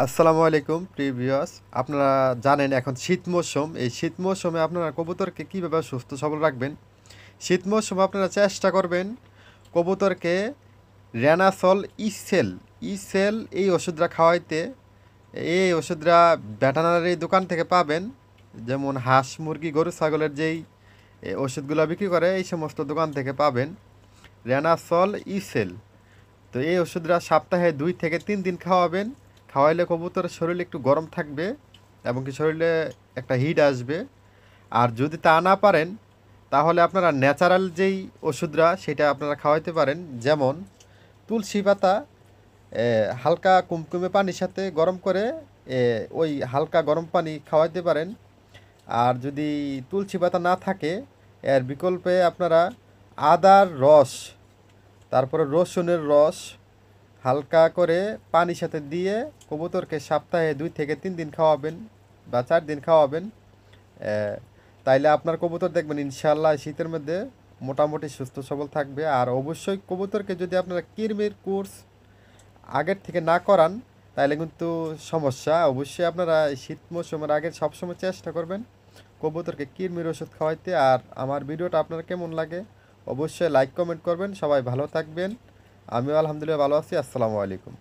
আসসালামু আলাইকুম প্রিয় ভিউয়ার্স। আপনারা জানেন এখন শীত মৌসুম। এই শীত মৌসুমে আপনারা কবুতরকে কীভাবে সুস্থ সবল রাখবেন। শীত মৌসুমে আপনারা চেষ্টা করবেন কবুতরকে রেনাসল ইসেল ইসেল এই ওষুধটা খাওয়াইতে। এই ওষুধটা ভেটেরিনারি দোকান থেকে পাবেন, যেমন হাঁস মুরগি গরু ছাগলের যেই ওষুধগুলো বিক্রি করে এই সমস্ত দোকান থেকে পাবেন রেনাসল ইসেল। তো এই ওষুধটা সপ্তাহে 2 থেকে 3 দিন খাওয়াবেন। খাওয়াইলে কবুতরের শরীরে একটু গরম থাকবে এবং কি শরীরে একটা হিট আসবে। আর যদি তা না পারেন তাহলে আপনারা ন্যাচারাল যেই ওষুধরা সেটা আপনারা খাওয়াইতে পারেন, যেমন তুলসী পাতা হালকা কুমকুমে পানির সাথে গরম করে ওই হালকা গরম পানি খাওয়াইতে পারেন। আর যদি তুলসী পাতা না থাকে এর বিকল্পে আপনারা আদার রস, তারপরে রসুনের রস হালকা করে পানির সাথে দিয়ে কবুতরকে সপ্তাহে 2 থেকে 3 দিন খাওয়াবেন বা 4 দিন খাওয়াবেন। তাইলে আপনার কবুতর দেখবেন ইনশাল্লাহ শীতের মধ্যে মোটামুটি সুস্থ সবল থাকবে। আর অবশ্যই কবুতরকে যদি আপনারা কৃমির কোর্স আগের থেকে না করান তাহলে কিন্তু সমস্যা। অবশ্যই আপনারা শীত মৌসুমের আগে সবসময় চেষ্টা করবেন কবুতরকে কৃমির ওষুধ খাওয়াইতে। আর আমার ভিডিওটা আপনার কেমন লাগে অবশ্যই লাইক কমেন্ট করবেন। সবাই ভালো থাকবেন। আমিও আলহামদুলিল্লাহ ভালো আছি। আসসালামু আলাইকুম।